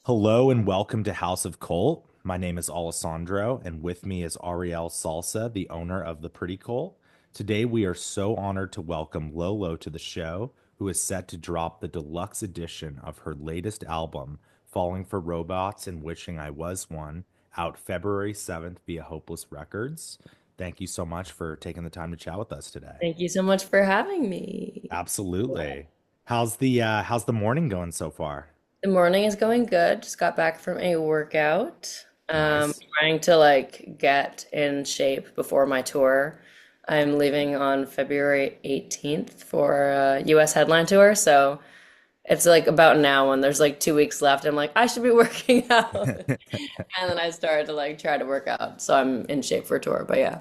Hello and welcome to House of Cult. My name is Alessandro, and with me is Ariel Salsa, the owner of the Pretty Cult. Today, we are so honored to welcome Lolo to the show, who is set to drop the deluxe edition of her latest album, Falling for Robots and Wishing I Was One, out February 7th via Hopeless Records. Thank you so much for taking the time to chat with us today. Thank you so much for having me. Absolutely. How's the morning going so far? The morning is going good. Just got back from a workout. Nice. Trying to like get in shape before my tour. I'm leaving on February 18th for a US headline tour, so it's like about now when there's like 2 weeks left. I'm like, I should be working out. And then I started to like try to work out. So I'm in shape for a tour, but yeah.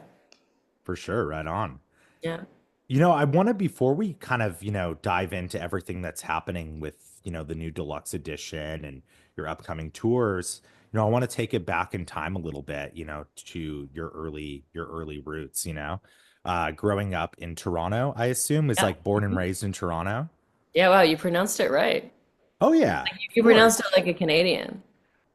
For sure, right on. Yeah. I want to, before we kind of, dive into everything that's happening with, the new deluxe edition and your upcoming tours, I want to take it back in time a little bit, to your early roots, growing up in Toronto, I assume is Yeah. like born and raised in Toronto. Yeah, wow, you pronounced it right. Oh yeah, You of pronounced it course. like a Canadian.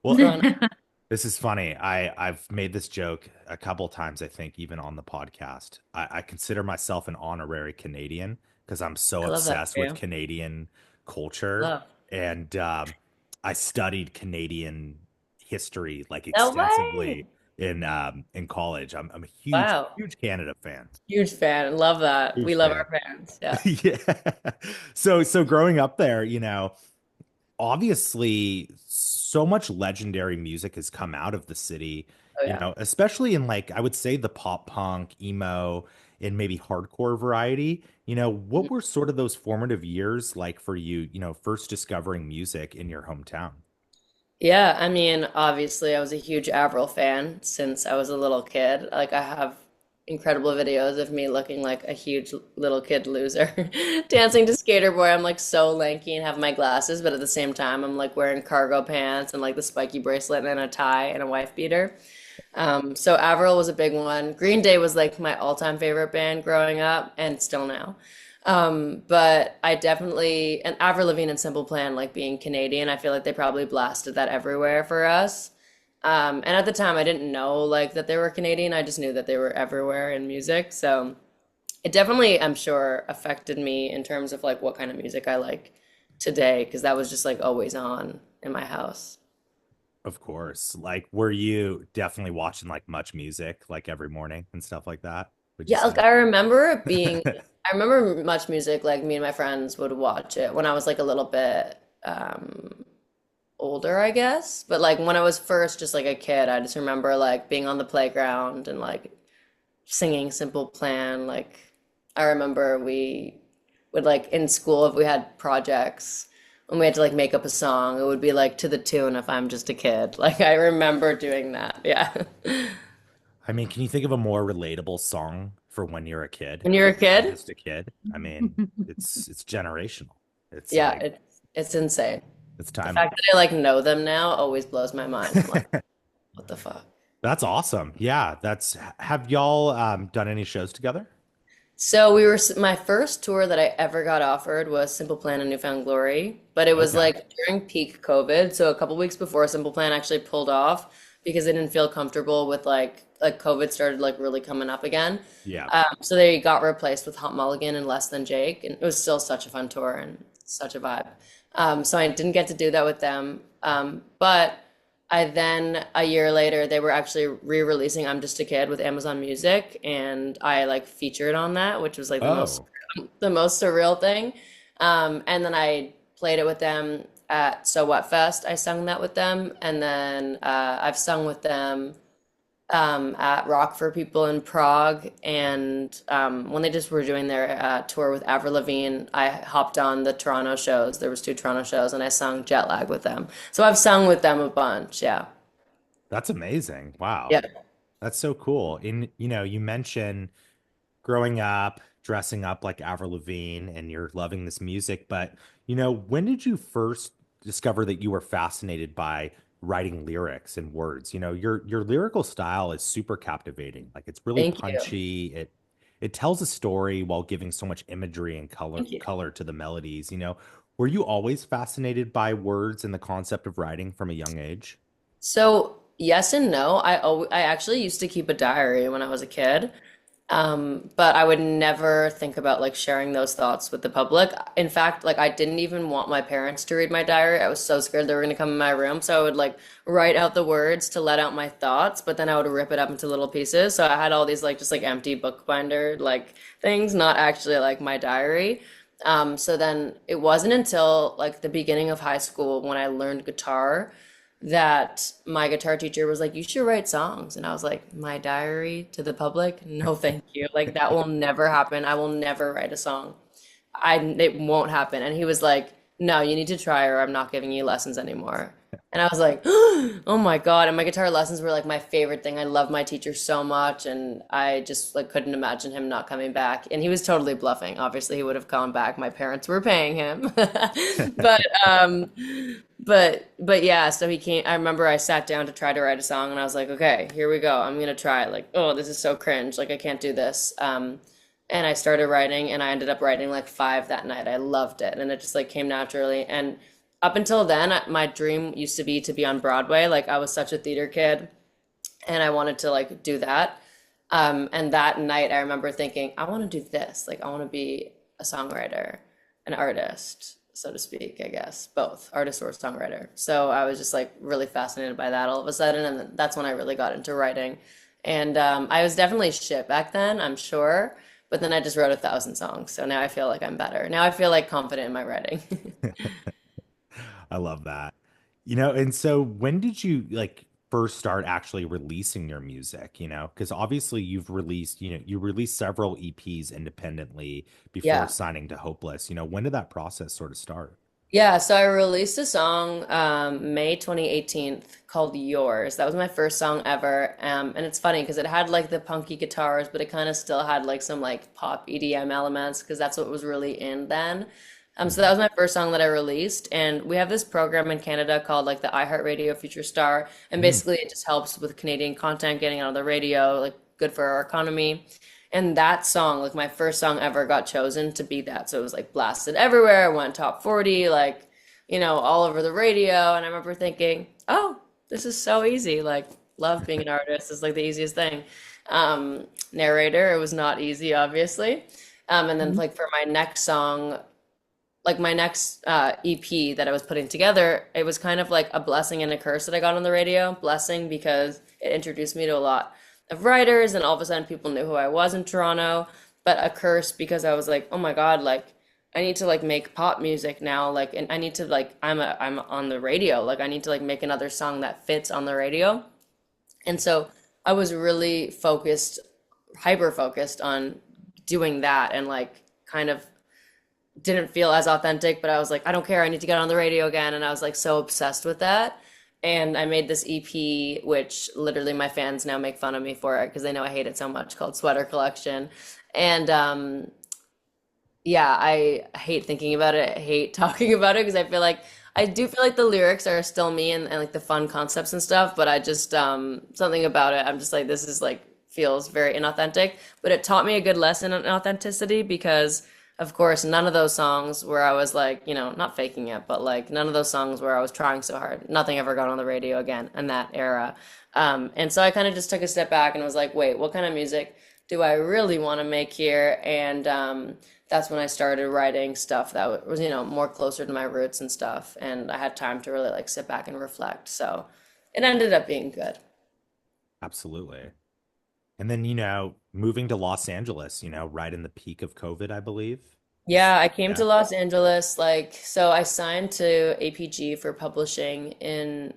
Well, Toronto. this is funny. I've made this joke a couple times, I think, even on the podcast. I consider myself an honorary Canadian because I'm so I love that obsessed for with you. Canadian culture, Love. and I studied Canadian history like No way. extensively in college. I'm a huge Wow. huge Canada fan. Huge fan. Love that. We Huge love fan. our fans. Yeah. Yeah. So growing up there, obviously so much legendary music has come out of the city, Oh yeah. especially in like I would say the pop punk, emo, and maybe hardcore variety. What were sort of those formative years like for you, first discovering music in your hometown? Yeah, I mean, obviously I was a huge Avril fan since I was a little kid. Like I have incredible videos of me looking like a huge little kid loser dancing to Skater Boy. I'm like so lanky and have my glasses, but at the same time I'm like wearing cargo pants and like the spiky bracelet and a tie and a wife beater. So Avril was a big one. Green Day was like my all-time favorite band growing up and still now. But I definitely, and Avril Lavigne and Simple Plan, like being Canadian, I feel like they probably blasted that everywhere for us. And at the time, I didn't know like that they were Canadian. I just knew that they were everywhere in music. So it definitely, I'm sure, affected me in terms of like what kind of music I like today, because that was just like always on in my house. Of course. Like, were you definitely watching like much music like every morning and stuff like that? Would you Yeah, like say? I remember it being, I remember Much Music, like me and my friends would watch it when I was like a little bit older, I guess. But like when I was first just like a kid, I just remember like being on the playground and like singing Simple Plan. Like I remember we would like in school if we had projects when we had to like make up a song, it would be like to the tune if I'm just a kid. Like I remember doing that. Yeah. I mean, can you think of a more relatable song for when you're a kid? When you're a I'm kid? just a kid. I mean, it's generational. It's Yeah, like it's insane. it's The fact timeless. that I like know them now always blows my mind. I'm like, what the fuck? That's awesome. Yeah, that's have y'all done any shows together? So we were my first tour that I ever got offered was Simple Plan and Newfound Glory, but it was Okay. like during peak COVID, so a couple weeks before Simple Plan actually pulled off because they didn't feel comfortable with like COVID started like really coming up again. Yeah. So they got replaced with Hot Mulligan and Less Than Jake, and it was still such a fun tour and such a vibe. So I didn't get to do that with them, but I then a year later they were actually re-releasing I'm Just a Kid with Amazon Music, and I like featured on that, which was like Oh, the most surreal thing. And then I played it with them at So What Fest. I sung that with them, and then I've sung with them at Rock for People in Prague. And when they just were doing their tour with Avril Lavigne, I hopped on the Toronto shows. There was two Toronto shows, and I sung Jet Lag with them. So I've sung with them a bunch. Yeah. that's amazing. Wow. Yeah. That's so cool. And you mentioned growing up, dressing up like Avril Lavigne, and you're loving this music. But, when did you first discover that you were fascinated by writing lyrics and words? Your lyrical style is super captivating. Like it's really Thank you. punchy. It tells a story while giving so much imagery and color Thank you. color to the melodies. Were you always fascinated by words and the concept of writing from a young age? So yes and no. I actually used to keep a diary when I was a kid. But I would never think about like sharing those thoughts with the public. In fact, like I didn't even want my parents to read my diary. I was so scared they were gonna come in my room. So I would like write out the words to let out my thoughts, but then I would rip it up into little pieces. So I had all these like just like empty bookbinder like things, not actually like my diary. So then it wasn't until like the beginning of high school when I learned guitar that my guitar teacher was like, "You should write songs." And I was like, "My diary to the public? No, thank you. Like that will never happen. I will never write a song. It won't happen." And he was like, "No, you need to try or I'm not giving you lessons anymore." And I was like, "Oh my God." And my guitar lessons were like my favorite thing. I love my teacher so much and I just like couldn't imagine him not coming back. And he was totally bluffing. Obviously, he would have gone back. My parents were paying him. But but yeah, so he came. I remember I sat down to try to write a song, and I was like, okay, here we go. I'm gonna try. Like, oh, this is so cringe. Like, I can't do this. And I started writing, and I ended up writing like five that night. I loved it, and it just like came naturally. And up until then, my dream used to be on Broadway. Like, I was such a theater kid, and I wanted to like do that. And that night, I remember thinking, I want to do this. Like, I want to be a songwriter, an artist, so to speak, I guess, both artist or songwriter. So I was just like really fascinated by that all of a sudden. And then that's when I really got into writing. And I was definitely shit back then, I'm sure. But then I just wrote 1,000 songs. So now I feel like I'm better. Now I feel like confident in my writing. I love that. And so when did you like first start actually releasing your music, Because obviously you released several EPs independently before Yeah. signing to Hopeless. When did that process sort of start? Yeah, so I released a song May 2018 called Yours. That was my first song ever. And it's funny because it had like the punky guitars, but it kind of still had like some like pop EDM elements because that's what was really in then. So that was my first song that I released. And we have this program in Canada called like the iHeartRadio Future Star. And Mhm. basically it just helps with Canadian content getting on the radio, like good for our economy. And that song, like my first song ever, got chosen to be that. So it was like blasted everywhere, went top 40, like, all over the radio. And I remember thinking, oh, this is so easy. Like, love being an artist is like the easiest thing. Narrator, it was not easy, obviously. And then Mhm. like for my next song, like my next EP that I was putting together, it was kind of like a blessing and a curse that I got on the radio. Blessing because it introduced me to a lot of writers, and all of a sudden people knew who I was in Toronto. But a curse because I was like, oh my God, like I need to like make pop music now. Like, and I need to like I'm on the radio. Like I need to like make another song that fits on the radio. And so I was really focused, hyper focused on doing that and like kind of didn't feel as authentic, but I was like, I don't care. I need to get on the radio again. And I was like so obsessed with that. And I made this EP, which literally my fans now make fun of me for it because they know I hate it so much, called Sweater Collection. And yeah, I hate thinking about it. I hate talking about it because I do feel like the lyrics are still me and like the fun concepts and stuff, but I just something about it, I'm just like, this is like feels very inauthentic. But it taught me a good lesson on authenticity because of course, none of those songs where I was like, not faking it, but like none of those songs where I was trying so hard. Nothing ever got on the radio again in that era. And so I kind of just took a step back and was like, wait, what kind of music do I really want to make here? And that's when I started writing stuff that was, more closer to my roots and stuff. And I had time to really like sit back and reflect. So it ended up being good. Absolutely. And then, moving to Los Angeles, right in the peak of COVID, I believe. Is Yeah, I came yeah. to Los Angeles so I signed to APG for publishing in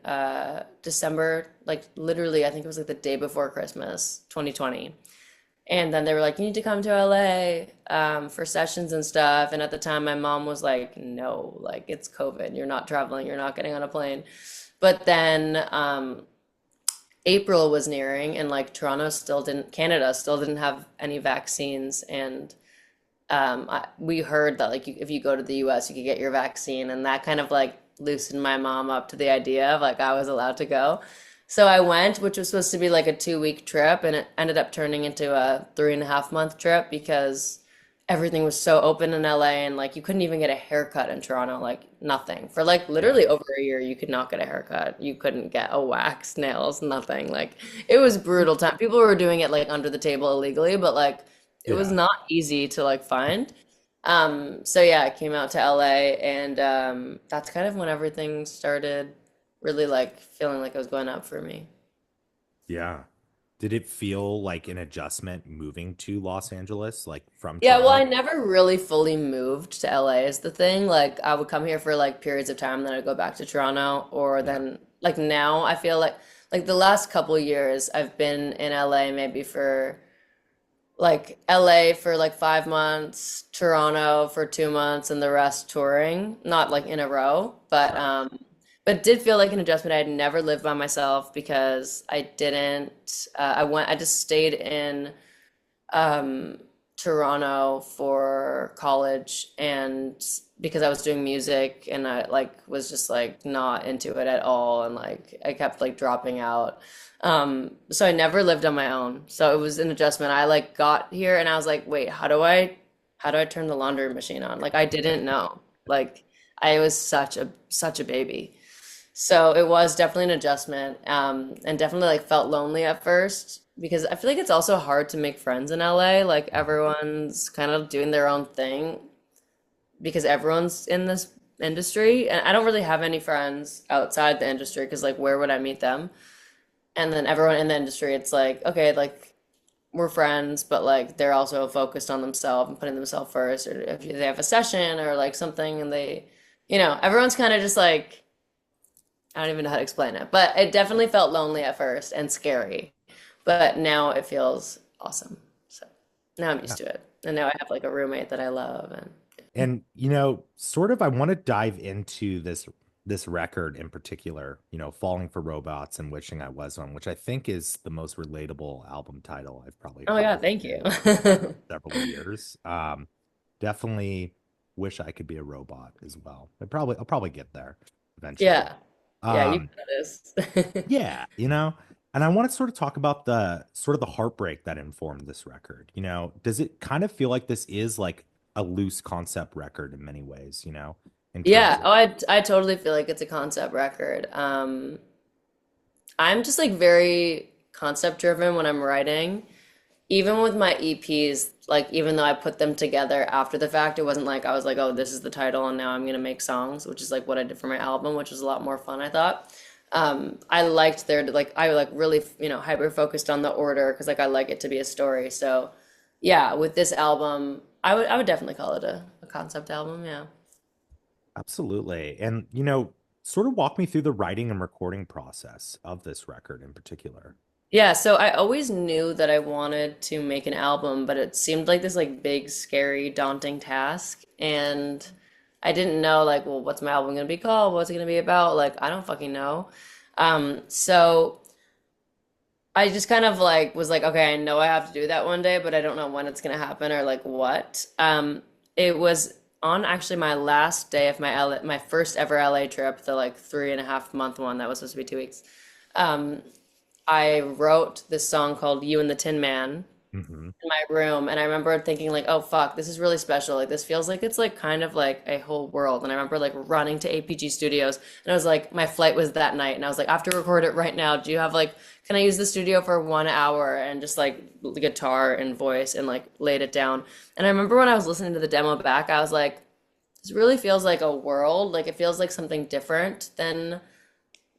December, like literally I think it was like the day before Christmas, 2020. And then they were like, you need to come to LA for sessions and stuff. And at the time my mom was like, no, like it's COVID. You're not traveling, you're not getting on a plane. But then April was nearing and like Canada still didn't have any vaccines. And we heard that like if you go to the US, you could get your vaccine, and that kind of like loosened my mom up to the idea of like I was allowed to go. So I went, which was supposed to be like a 2-week trip, and it ended up turning into a 3.5 month trip because everything was so open in LA, and like you couldn't even get a haircut in Toronto, like nothing. For like Yeah. literally over a year, you could not get a haircut. You couldn't get a wax, nails, nothing. Like it was brutal time. People were doing it like under the table illegally, but like it was Yeah. not easy to like find. So yeah, I came out to LA, and that's kind of when everything started really like feeling like it was going up for me. Yeah. Did it feel like an adjustment moving to Los Angeles, like from Yeah, well, I Toronto? never really fully moved to LA is the thing. Like I would come here for like periods of time, then I'd go back to Toronto, or Yeah. then like now I feel like the last couple years I've been in LA maybe for like LA for like 5 months, Toronto for 2 months, and the rest touring. Not like in a row, Right. but it did feel like an adjustment. I had never lived by myself because I didn't. I just stayed in um, Toronto for college, and because I was doing music and I like was just like not into it at all, and like I kept like dropping out. So I never lived on my own. So it was an adjustment. I like got here and I was like, wait, how do I turn the laundry machine on? Like I didn't know. Like I was such a baby. So it was definitely an adjustment, and definitely like felt lonely at first because I feel like it's also hard to make friends in LA. Like everyone's kind of doing their own thing because everyone's in this industry, and I don't really have any friends outside the industry because like where would I meet them? And then everyone in the industry, it's like okay, like we're friends, but like they're also focused on themselves and putting themselves first, or if they have a session or like something, and everyone's kind of just like. I don't even know how to explain it, but it definitely felt lonely at first and scary. But now it feels awesome. So now I'm used to it. And now I have like a roommate that I love and And sort of I want to dive into this record in particular, Falling for Robots and Wishing I Was One, which I think is the most relatable album title I've probably oh yeah, heard thank you. in several years. Definitely Wish I Could Be a Robot as well. I'll probably get there eventually. Yeah. Yeah, you Um, got this. yeah, and I want to sort of talk about the sort of the heartbreak that informed this record. Does it kind of feel like this is like a loose concept record in many ways, in terms Yeah, of oh I totally feel like it's a concept record. I'm just like very concept driven when I'm writing. Even with my EPs, like even though I put them together after the fact, it wasn't like I was like, oh, this is the title and now I'm gonna make songs, which is like what I did for my album, which was a lot more fun, I thought. I liked their like I like really hyper focused on the order because like I like it to be a story. So yeah, with this album, I would definitely call it a concept album. Yeah. absolutely. And sort of walk me through the writing and recording process of this record in particular. Yeah, so I always knew that I wanted to make an album, but it seemed like this like big, scary, daunting task. And I didn't know like, well, what's my album gonna be called? What's it gonna be about? Like, I don't fucking know. So I just kind of like was like, okay, I know I have to do that one day, but I don't know when it's gonna happen or like what. It was on actually my last day of my first ever LA trip, the like 3.5 month one that was supposed to be 2 weeks. Um, I wrote this song called You and the Tin Man Hmm. in my room, and I remember thinking like, oh fuck, this is really special. Like this feels like it's like kind of like a whole world. And I remember like running to APG Studios, and I was like, my flight was that night, and I was like, I have to record it right now. Do you have like, can I use the studio for 1 hour and just like guitar and voice and like laid it down? And I remember when I was listening to the demo back, I was like, this really feels like a world. Like it feels like something different than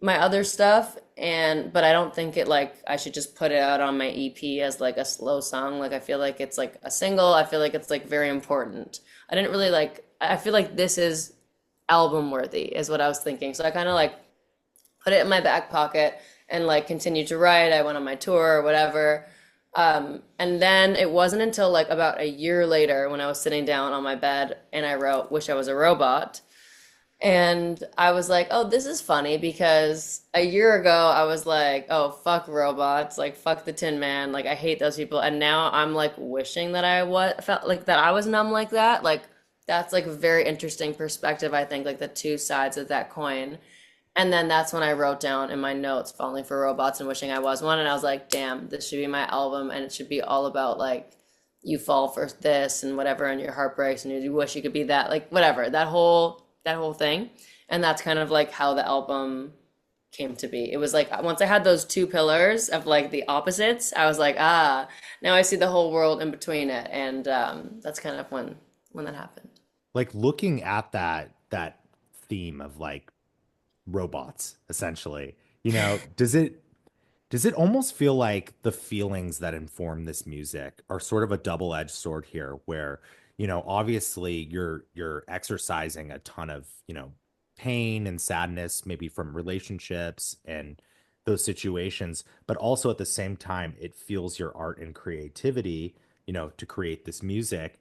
my other stuff, and but I don't think it like I should just put it out on my EP as like a slow song. Like I feel like it's like a single. I feel like it's like very important. I didn't really like I feel like this is album worthy is what I was thinking. So I kind of like put it in my back pocket and like continued to write. I went on my tour or whatever. And then it wasn't until like about a year later when I was sitting down on my bed and I wrote Wish I Was a Robot. And I was like, oh, this is funny because a year ago I was like, oh, fuck robots, like fuck the Tin Man, like I hate those people. And now I'm like wishing that felt like that I was numb like that. Like that's like a very interesting perspective, I think, like the two sides of that coin. And then that's when I wrote down in my notes, falling for robots and wishing I was one. And I was like, damn, this should be my album and it should be all about like you fall for this and whatever, and your heart breaks, and you wish you could be that, like whatever, that whole thing. And that's kind of like how the album came to be. It was like once I had those two pillars of like the opposites, I was like, ah, now I see the whole world in between it, and that's kind of when that happened. Like looking at that theme of like robots, essentially, does it almost feel like the feelings that inform this music are sort of a double-edged sword here, where, obviously you're exercising a ton of, pain and sadness, maybe from relationships and those situations, but also at the same time, it fuels your art and creativity, to create this music.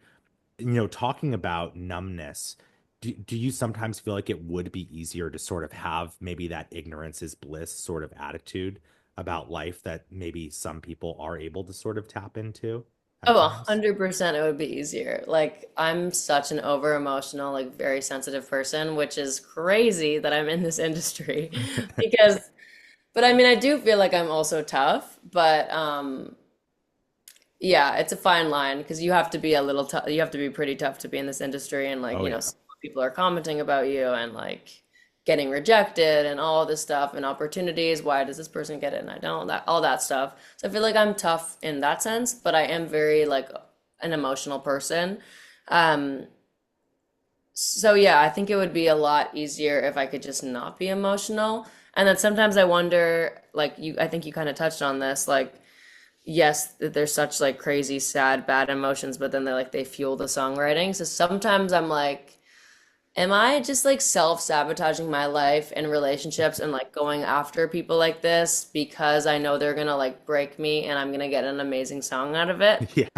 Talking about numbness, do you sometimes feel like it would be easier to sort of have maybe that ignorance is bliss sort of attitude about life that maybe some people are able to sort of tap into at Oh, times? 100% it would be easier. Like I'm such an over emotional, like very sensitive person, which is crazy that I'm in this industry because, but I mean, I do feel like I'm also tough, but yeah, it's a fine line because you have to be a little tough. You have to be pretty tough to be in this industry, and like, Oh yeah. some people are commenting about you and like getting rejected and all this stuff and opportunities. Why does this person get it and I don't? That all that stuff. So I feel like I'm tough in that sense, but I am very like an emotional person. Um, so yeah, I think it would be a lot easier if I could just not be emotional. And then sometimes I wonder, like I think you kind of touched on this, like yes, that there's such like crazy, sad, bad emotions, but then they fuel the songwriting. So sometimes I'm like, am I just like self-sabotaging my life and relationships and like going after people like this because I know they're gonna like break me and I'm gonna get an amazing song out of it? Yeah.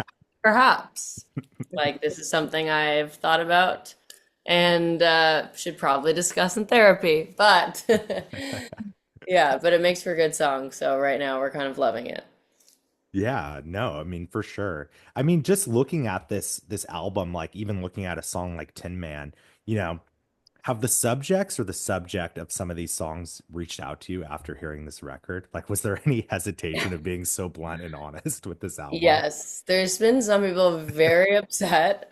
Perhaps. Like this is something I've thought about and should probably discuss in therapy. But yeah, but it makes for a good song. So right now we're kind of loving it. Yeah, no, I mean for sure. I mean, just looking at this album, like even looking at a song like Tin Man, you know, have the subjects or the subject of some of these songs reached out to you after hearing this record? Like, was there any hesitation of being so blunt and honest with this album? Yes, there's been some people very upset.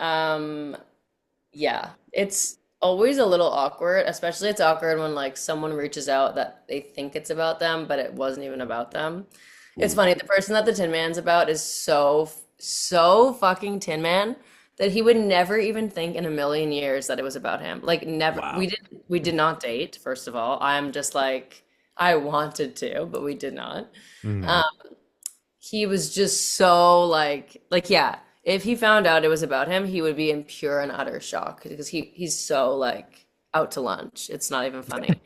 Yeah, it's always a little awkward, especially it's awkward when like someone reaches out that they think it's about them, but it wasn't even about them. It's Ooh, funny, the person that the Tin Man's about is so fucking Tin Man that he would never even think in a million years that it was about him. Like never. wow. We did not date, first of all. I'm just like I wanted to, but we did not. Mhm. Um, he was just so like yeah, if he found out it was about him, he would be in pure and utter shock because he's so like out to lunch. It's not even funny.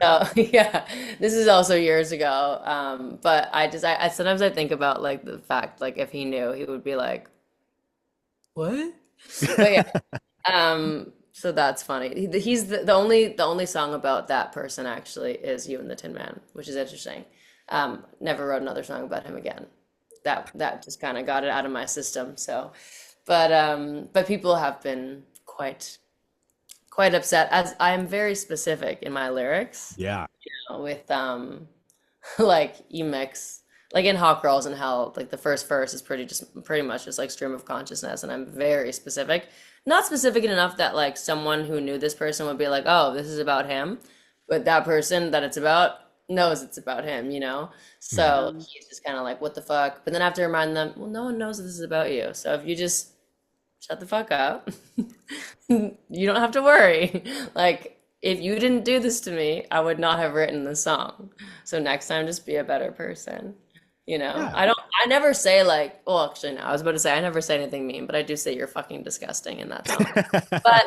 So yeah, this is also years ago. But I sometimes I think about like the fact like if he knew, he would be like, "What?" But yeah, so that's funny. He's the only song about that person actually is "You and the Tin Man," which is interesting. Never wrote another song about him again. That just kind of got it out of my system. So, but people have been quite upset as I am very specific in my lyrics Yeah. with like you mix like in Hot Girls in Hell, like the first verse is pretty much just like stream of consciousness, and I'm very specific. Not specific enough that like someone who knew this person would be like, oh, this is about him, but that person that it's about knows it's about him. So Mhm. he's just kind of like, what the fuck? But then I have to remind them, well, no one knows this is about you. So if you just shut the fuck up. You don't have to worry. Like, if you didn't do this to me, I would not have written the song. So next time, just be a better person. Yeah. I never say like, well, actually, no, I was about to say I never say anything mean, but I do say you're fucking disgusting in that song. But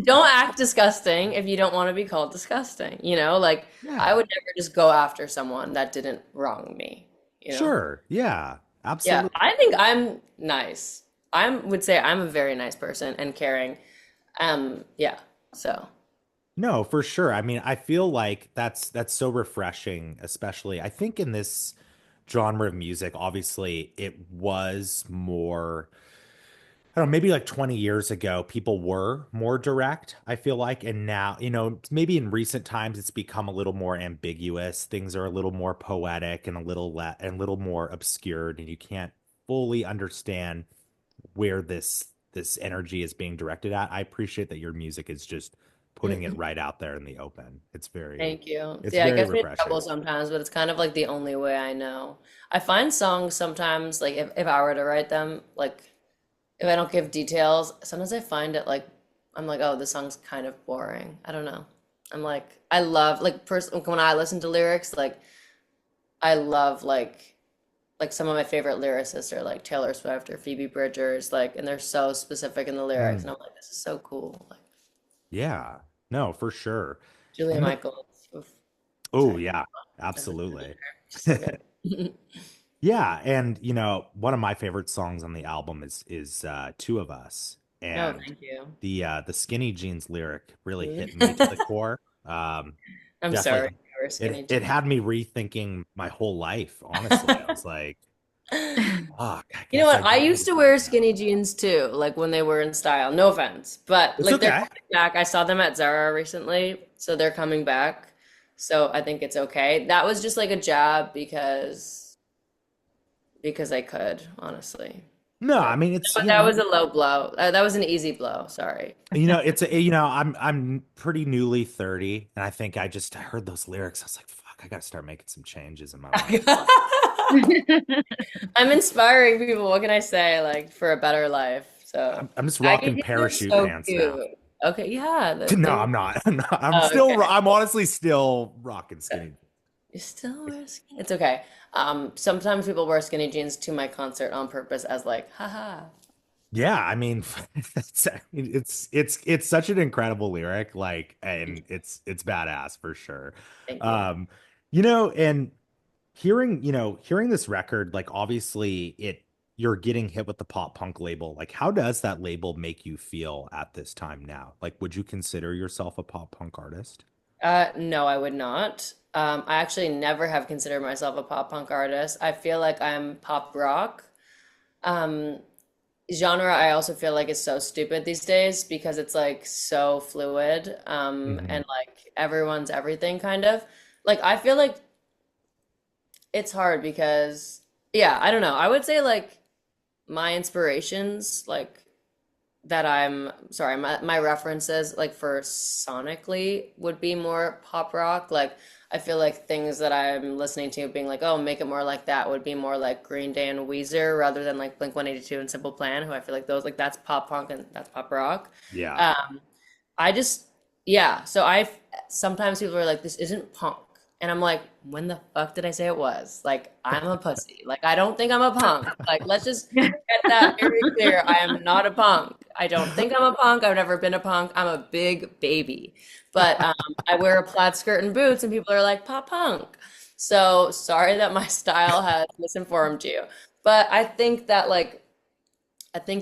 don't act disgusting if you don't want to be called disgusting. Like I Yeah. would never just go after someone that didn't wrong me. Sure. Yeah. Yeah, Absolutely. I think I'm nice. I would say I'm a very nice person and caring. Yeah. So, No, for sure. I mean, I feel like that's so refreshing, especially I think in this genre of music, obviously it was more, I don't know, maybe like 20 years ago, people were more direct, I feel like. And now, maybe in recent times it's become a little more ambiguous. Things are a little more poetic and a little more obscured, and you can't fully understand where this energy is being directed at. I appreciate that your music is just putting it right out there in the open. Thank you. It's Yeah, it very gets me in refreshing. trouble sometimes, but it's kind of like the only way I know. I find songs sometimes, like if I were to write them, like if I don't give details, sometimes I find it like I'm like, oh, this song's kind of boring. I don't know. I'm like, I love like when I listen to lyrics, like I love like some of my favorite lyricists are like Taylor Swift or Phoebe Bridgers, like, and they're so specific in the lyrics, and Mm, I'm like, this is so cool. Like yeah, no, for sure. Julia And the, Michaels. Oof, oh sorry, yeah, I love her. absolutely. She's so good. Yeah, and one of my favorite songs on the album is Two of Us. No, And thank you. the skinny jeans lyric really hit me to the core. I'm sorry, Definitely you were skinny it jeans. had me rethinking my whole life, honestly. I was like, fuck, I You know guess I what? I do need used to to keep it wear down. skinny jeans too, like when they were in style. No offense, but It's like they're okay. coming back. I saw them at Zara recently, so they're coming back. So I think it's okay. That was just like a jab because I could, honestly. No, I So, mean it's, but that was a low blow. That was an easy blow. Sorry. I'm pretty newly 30, and I heard those lyrics. I was like, fuck, I gotta start making some changes in my life. I'm inspiring people. What can I say? Like for a better life. So I'm just baggy rocking jeans are parachute so pants now. cute. Okay, yeah, No, they were. I'm not. I'm not. Oh, okay. I'm honestly still rocking skinny. You still wear skinny? It's okay. Sometimes people wear skinny jeans to my concert on purpose as like, haha. Yeah, I mean, it's such an incredible lyric, like, and it's badass for sure. Thank you. Um, and hearing this record, like, obviously you're getting hit with the pop punk label. Like, how does that label make you feel at this time now? Like, would you consider yourself a pop punk artist? No, I would not. I actually never have considered myself a pop punk artist. I feel like I'm pop rock. Um, Genre I also feel like is so stupid these days because it's like so fluid, Hmm. and like everyone's everything kind of. Like I feel like it's hard because yeah, I don't know. I would say like my inspirations like that I'm sorry, my references like for sonically would be more pop rock. Like I feel like things that I'm listening to being like, oh, make it more like that would be more like Green Day and Weezer rather than like Blink 182 and Simple Plan, who I feel like those like that's pop punk and that's pop rock. Yeah. Um, I just, yeah. So I sometimes people are like, this isn't punk. And I'm like, when the fuck did I say it was? Like, I'm a pussy. Like, I don't think I'm a punk. Like, let's just get that very clear. I am not a punk. I don't think I'm a punk. I've never been a punk. I'm a big baby. But I wear a plaid skirt and boots, and people are like, pop punk. So sorry that my style has misinformed you. But I think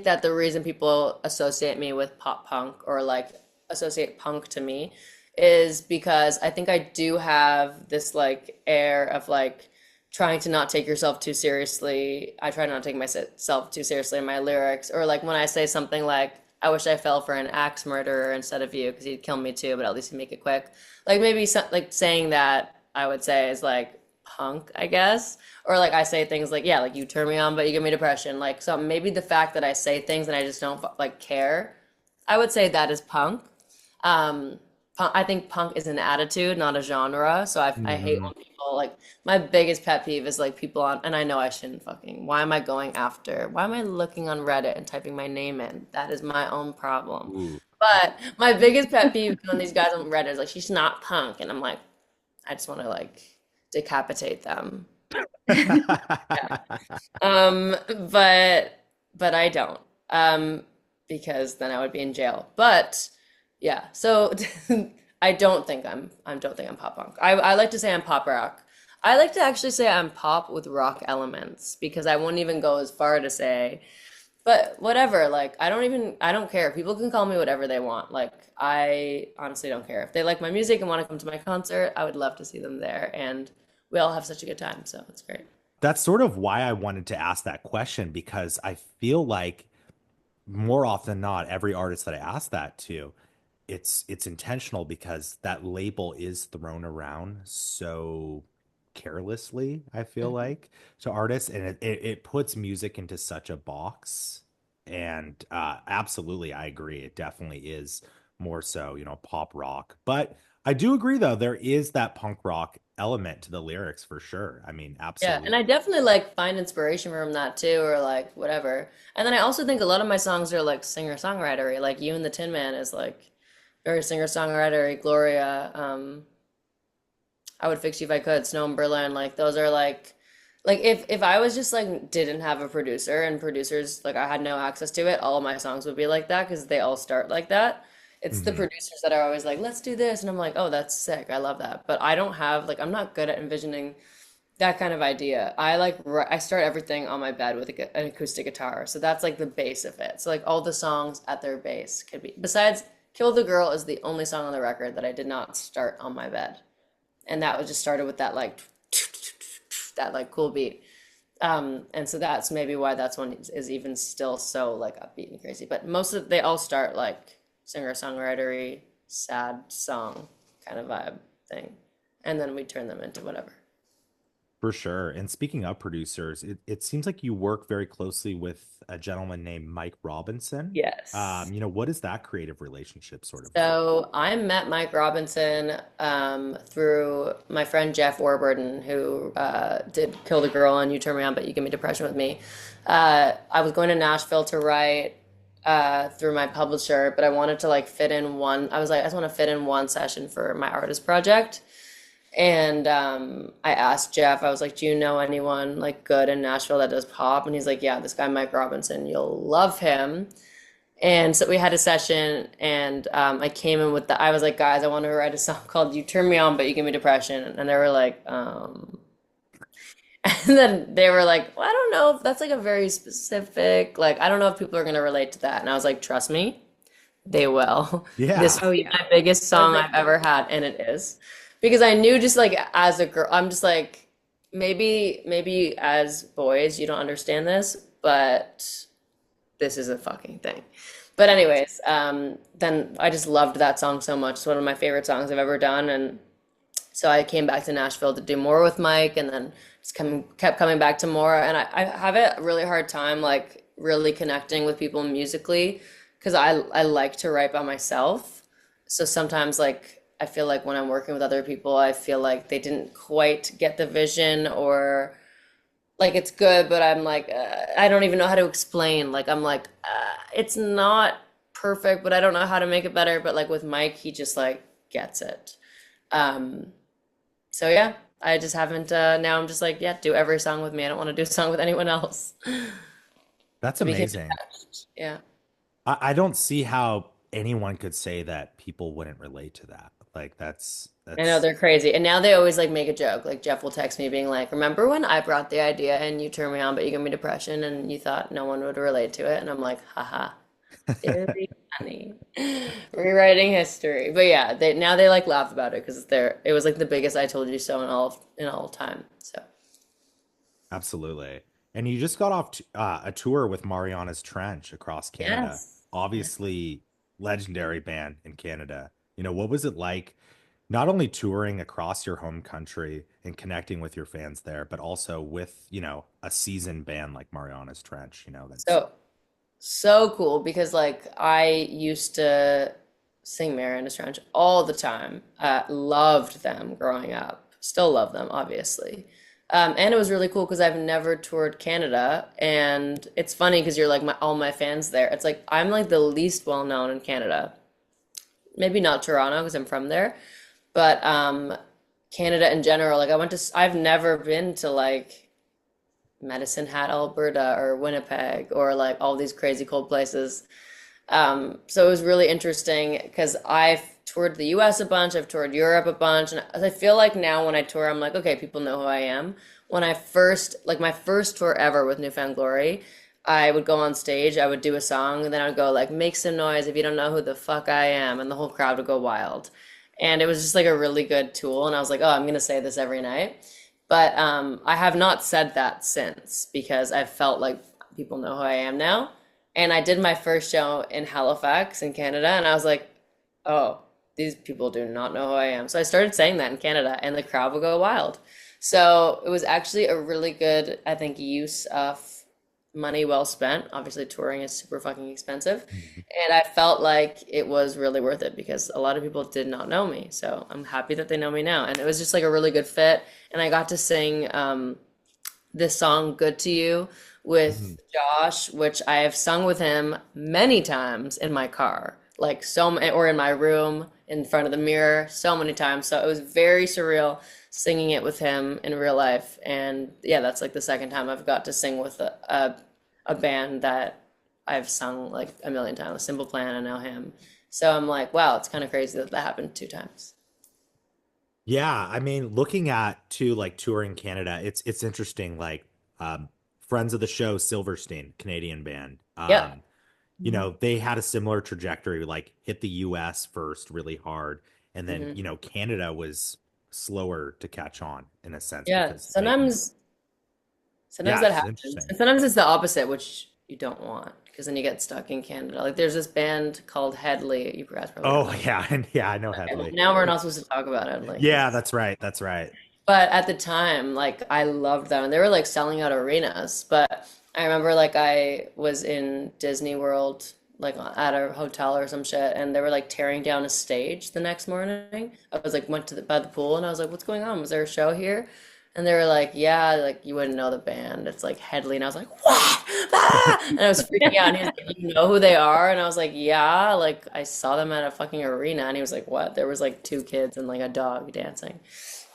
that the reason people associate me with pop punk or like associate punk to me is because I think I do have this like air of like trying to not take yourself too seriously. I try not to take myself too seriously in my lyrics, or like when I say something like, I wish I fell for an axe murderer instead of you because he'd kill me too, but at least he'd make it quick. Like maybe like saying that I would say is like punk, I guess. Or like I say things like, yeah, like you turn me on, but you give me depression. Like so maybe the fact that I say things and I just don't like care, I would say that is punk. I think punk is an attitude, not a genre. So I hate Hmm. when people like my biggest pet peeve is like people on, and I know I shouldn't fucking. Why am I going after? Why am I looking on Reddit and typing my name in? That is my own problem. Ooh. But my biggest pet peeve is when these guys on Reddit is like, she's not punk, and I'm like, I just want to like decapitate them. Yeah. Um, but but I don't. Because then I would be in jail. But yeah, so I don't think I'm pop punk. I like to say I'm pop rock. I like to actually say I'm pop with rock elements because I wouldn't even go as far to say, but whatever, like I don't care. People can call me whatever they want. Like I honestly don't care. If they like my music and want to come to my concert, I would love to see them there and we all have such a good time, so it's great. That's sort of why I wanted to ask that question, because I feel like more often than not, every artist that I ask that to, it's intentional because that label is thrown around so carelessly, I feel Mhm. like, to artists, and it puts music into such a box. And absolutely, I agree. It definitely is more so, pop rock. But I do agree, though, there is that punk rock element to the lyrics for sure. I mean, Yeah, and absolutely. I definitely like find inspiration from that too, or like whatever. And then I also think a lot of my songs are like singer-songwritery. Like You and the Tin Man is like very singer-songwritery. Gloria, I Would Fix You If I Could, Snow in Berlin. Like those are like if I was just like didn't have a producer and producers like I had no access to it, all of my songs would be like that because they all start like that. It's the Hmm. producers that are always like, let's do this, and I'm like, oh, that's sick. I love that. But I don't have like I'm not good at envisioning that kind of idea. I start everything on my bed with an acoustic guitar. So that's like the base of it. So like all the songs at their base could be besides Kill the Girl is the only song on the record that I did not start on my bed. And that was just started with that like that like cool beat. And so that's maybe why that's one is even still so like upbeat and crazy. But most of they all start like singer-songwritery, sad song kind of vibe thing. And then we turn them into whatever. For sure. And speaking of producers, it seems like you work very closely with a gentleman named Mike Robinson. Yes. What is that creative relationship sort of like? So I met Mike Robinson through my friend Jeff Warburton, who did Kill the Girl and You Turn Me On, But You Give Me Depression with me. I was going to Nashville to write through my publisher, but I wanted to like fit in one. I was like, I just want to fit in one session for my artist project. And I asked Jeff, I was like, do you know anyone like good in Nashville that does pop? And he's like, yeah, this guy Mike Robinson, you'll love him. And so we had a session, and I came in with I was like, guys, I want to write a song called "You Turn Me On, But You Give Me Depression," and they were like, and then they were like, well, I don't know if that's like a very specific, like, I don't know if people are gonna relate to that. And I was like, trust me, they will. This Yeah. is my biggest song I've ever had, and it is because I knew just like as a girl, I'm just like, maybe as boys you don't understand this, but this is a fucking thing. But anyways, then I just loved that song so much. It's one of my favorite songs I've ever done, and so I came back to Nashville to do more with Mike, and then just kept coming back to more. And I have a really hard time like really connecting with people musically because I like to write by myself. So sometimes like I feel like when I'm working with other people, I feel like they didn't quite get the vision or like it's good, but I'm like I don't even know how to explain. Like I'm like it's not perfect, but I don't know how to make it better. But like with Mike, he just like gets it. Um, so yeah, I just haven't. Now I'm just like yeah, do every song with me. I don't want to do a song with anyone else. That's I became amazing. attached. Yeah. I don't see how anyone could say that people wouldn't relate to that. Like I know that's they're crazy. And now they always like make a joke. Like Jeff will text me being like, "Remember when I brought the idea and you turned me on, but you gave me depression and you thought no one would relate to it?" And I'm like, haha. Very funny. Rewriting history. But yeah, they now they like laugh about it because it was like the biggest I told you so in all time. So absolutely. And you just got off a tour with Mariana's Trench across Canada. yes. Yeah. Obviously, legendary band in Canada. What was it like not only touring across your home country and connecting with your fans there, but also with, a seasoned band like Mariana's Trench, that's So so cool because like I used to sing Marianas Trench all the time. Loved them growing up. Still love them, obviously. And it was really cool because I've never toured Canada, and it's funny because you're like all my fans there. It's like I'm like the least well known in Canada. Maybe not Toronto because I'm from there, but Canada in general. Like I've never been to like Medicine Hat, Alberta, or Winnipeg, or like all these crazy cold places. So it was really interesting because I've toured the US a bunch, I've toured Europe a bunch, and I feel like now when I tour, I'm like, okay, people know who I am. When I first, like my first tour ever with Newfound Glory, I would go on stage, I would do a song, and then I would go like, make some noise if you don't know who the fuck I am, and the whole crowd would go wild. And it was just like a really good tool, and I was like, oh, I'm gonna say this every night. But I have not said that since because I felt like people know who I am now. And I did my first show in Halifax in Canada, and I was like, oh, these people do not know who I am. So I started saying that in Canada, and the crowd would go wild. So it was actually a really good, I think, use of money well spent. Obviously, touring is super fucking expensive. Mhm. And I felt like it was really worth it because a lot of people did not know me. So I'm happy that they know me now. And it was just like a really good fit. And I got to sing this song Good to You Mhm. with Josh, which I have sung with him many times in my car, like or in my room in front of the mirror so many times. So it was very surreal singing it with him in real life. And yeah, that's like the second time I've got to sing with a band that I've sung like a million times, Simple Plan and now him. So I'm like, wow, it's kind of crazy that that happened two times. Yeah, I mean, looking at too like touring Canada, it's interesting. Like, friends of the show, Silverstein, Canadian band. Yep. They had a similar trajectory, like hit the US first really hard, and then, Hmm. Canada was slower to catch on in a sense Yeah. because they can, Sometimes yeah, that it's happens. interesting. And sometimes it's the opposite, which you don't want, because then you get stuck in Canada. Like there's this band called Headley. You guys probably don't Oh, know. yeah, and yeah, I know Okay, well, Headley. now we're not supposed to talk about Headley. Yeah, That's that's right. That's right. but at the time, like I loved them. And they were like selling out arenas. But I remember like I was in Disney World, like at a hotel or some shit, and they were like tearing down a stage the next morning. I was like went to by the pool and I was like, "What's going on? Was there a show here?" And they were like, "Yeah, like you wouldn't know the band. It's like Headley." And I was like, "What?" Ah! And I was freaking out. And he was like, "You know who they are?" And I was like, "Yeah, like I saw them at a fucking arena." And he was like, "What?" There was like two kids and like a dog dancing.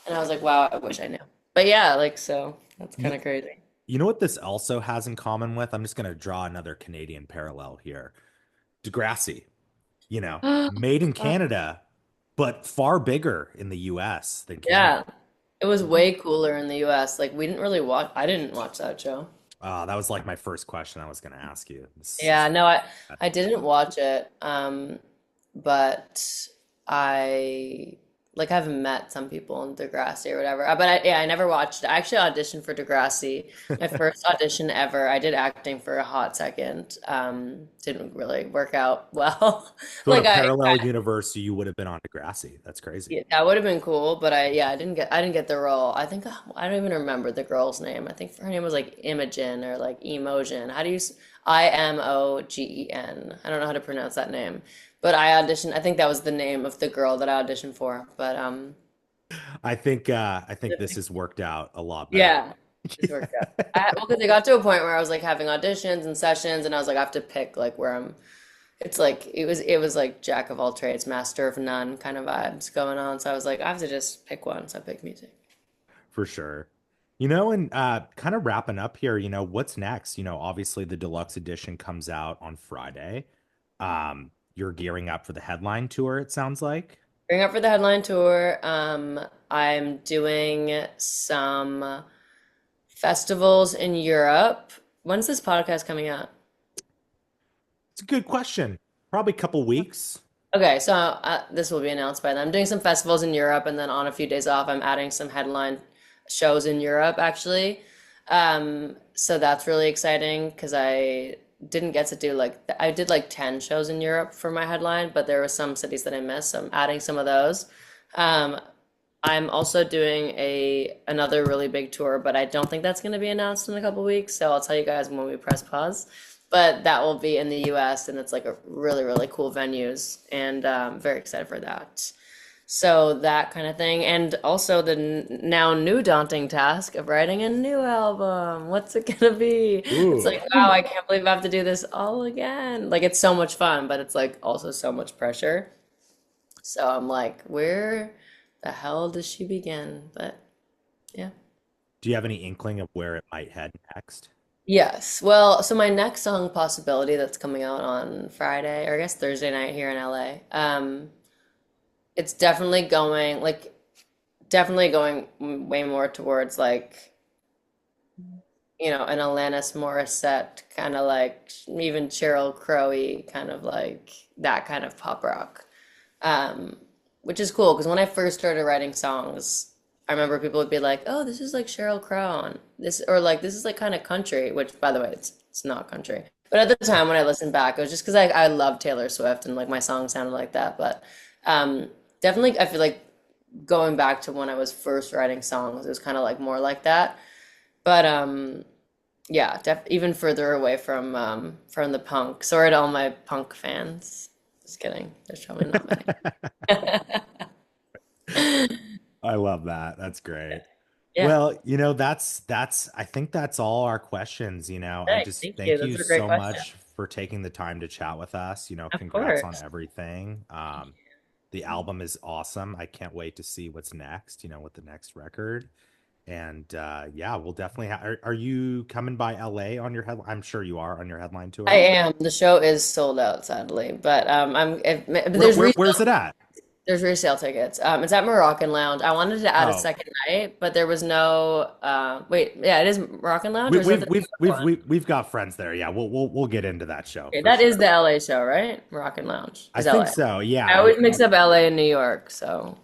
And I was like, wow, I wish I knew. But yeah, like, so that's kind You, of crazy. you know what this also has in common with? I'm just going to draw another Canadian parallel here. Degrassi, made in Canada, but far bigger in the US than Yeah, Canada. it was way cooler in the US. Like, we didn't really watch, I didn't watch that show. That was like my first question I was going to ask you. This Yeah, is no, I didn't watch it. But I like I've met some people in Degrassi or whatever. But yeah, I never watched it. I actually auditioned for Degrassi. My first audition ever. I did acting for a hot second. Didn't really work out well. so in a Like parallel universe, you would have been on Degrassi. That's crazy. yeah, that would have been cool, but I didn't get the role. I think I don't even remember the girl's name. I think her name was like Imogen or like Emogen. How do you Imogen? I don't know how to pronounce that name. But I auditioned. I think that was the name of the girl that I auditioned for. But I think this has worked out a lot better. yeah, it's worked out. Well, because I got to a point where I was like having auditions and sessions, and I was like, I have to pick like where I'm. It's like it was like jack of all trades, master of none kind of vibes going on. So I was like, I have to just pick one. So I picked music. For sure. And kind of wrapping up here, what's next? Obviously the deluxe edition comes out on Friday. You're gearing up for the headline tour, it sounds like. Bring up for the headline tour. I'm doing some festivals in Europe. When's this podcast coming out? It's a good question. Probably a couple weeks. Okay, so this will be announced by then. I'm doing some festivals in Europe, and then on a few days off, I'm adding some headline shows in Europe, actually. So that's really exciting because I didn't get to do like I did like 10 shows in Europe for my headline, but there were some cities that I missed, so I'm adding some of those. Um, I'm also doing a another really big tour, but I don't think that's going to be announced in a couple weeks, so I'll tell you guys when we press pause. But that will be in the US and it's like a really, really cool venues and very excited for that. So that kind of thing. And also the now new daunting task of writing a new album. What's it gonna be? It's Ooh. like, wow, I can't believe I have to do this all again. Like it's so much fun, but it's like also so much pressure. So I'm like, where the hell does she begin? But yeah. Do you have any inkling of where it might head next? Yes. Well, so my next song possibility that's coming out on Friday, or I guess Thursday night here in LA. It's definitely going way more towards like, an Alanis Morissette kind of like even Sheryl Crow-y kind of like that kind of pop rock. Um, which is cool because when I first started writing songs, I remember people would be like, "Oh, this is like Sheryl Crow, and this or like this is like kind of country," which by the way, it's not country. But at the time when I listened back, it was just because I love Taylor Swift and like my song sounded like that. But definitely, I feel like going back to when I was first writing songs, it was kind of like more like that. But yeah, even further away from the punk. Sorry to all my punk fans. Just kidding. There's probably not many. I love that. That's great. Yeah. Well, that's I think that's all our questions, I Hey, just thank you. thank Those you are great so questions. much for taking the time to chat with us. Of Congrats on course. everything. The album is awesome. I can't wait to see what's next, with the next record. And yeah, we'll definitely are you coming by LA on your head? I'm sure you are on your headline I tour. am. The show is sold out, sadly, but but Where, there's where where's it at? resale tickets. It's at Moroccan Lounge. I wanted to add a Oh, second night, but there was no. Wait, yeah, it is Moroccan Lounge, we, or is that we've the New we've York we've one? we've we've got friends there. Yeah, we'll get into that show Okay, for that is sure. the LA show, right? Moroccan Lounge I is think LA. so. I Yeah. always mix up LA and New York, so.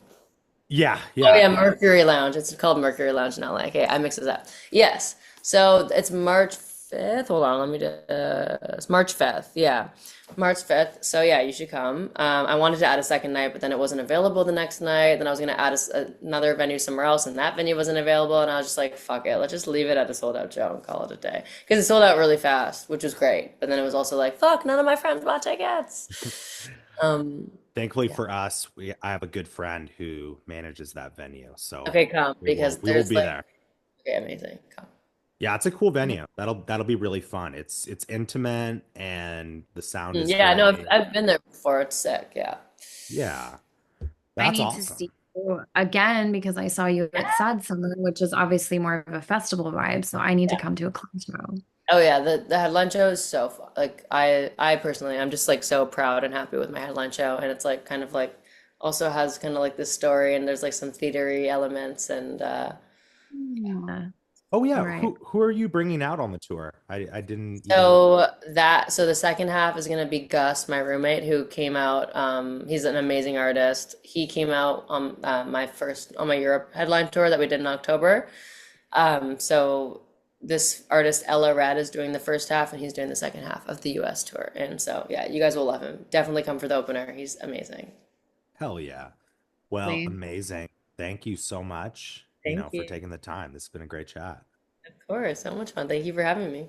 Yeah, Oh yeah, yeah. Mercury Lounge. It's called Mercury Lounge in LA. Okay, I mix it up. Yes. So it's March 5th. Hold on, let me do it's March 5th. Yeah. March 5th. So yeah, you should come. I wanted to add a second night, but then it wasn't available the next night. Then I was gonna add another venue somewhere else, and that venue wasn't available. And I was just like, fuck it, let's just leave it at a sold out show and call it a day. Because it sold out really fast, which was great. But then it was also like, fuck, none of my friends bought tickets. Um, Thankfully yeah. for us, I have a good friend who manages that venue, so Okay, come we will because we will there's be like, there. okay, amazing. Come. Yeah, it's a cool venue. That'll be really fun. It's intimate and the sound is Yeah, no, great. I've been there before. It's sick. Yeah. Yeah, I that's need to awesome. see you again because I saw you at Sad Summer, which is obviously more of a festival vibe. So I need to Yeah. come to a clown show. Oh yeah, the headline show is so fun. Like I personally, I'm just like so proud and happy with my headline show, and it's like kind of like also has kind of like this story, and there's like some theatery elements, and Yeah. Oh All yeah, right. who are you bringing out on the tour? I didn't even. so the second half is gonna be Gus, my roommate, who came out. He's an amazing artist. He came out on my Europe headline tour that we did in October. So this artist Ella Red is doing the first half, and he's doing the second half of the US tour. And so yeah, you guys will love him. Definitely come for the opener. He's amazing. Hell yeah. Well, Lee. amazing. Thank you so much, Thank for you. taking the time. This has been a great chat. Of course, so much fun. Thank you for having me.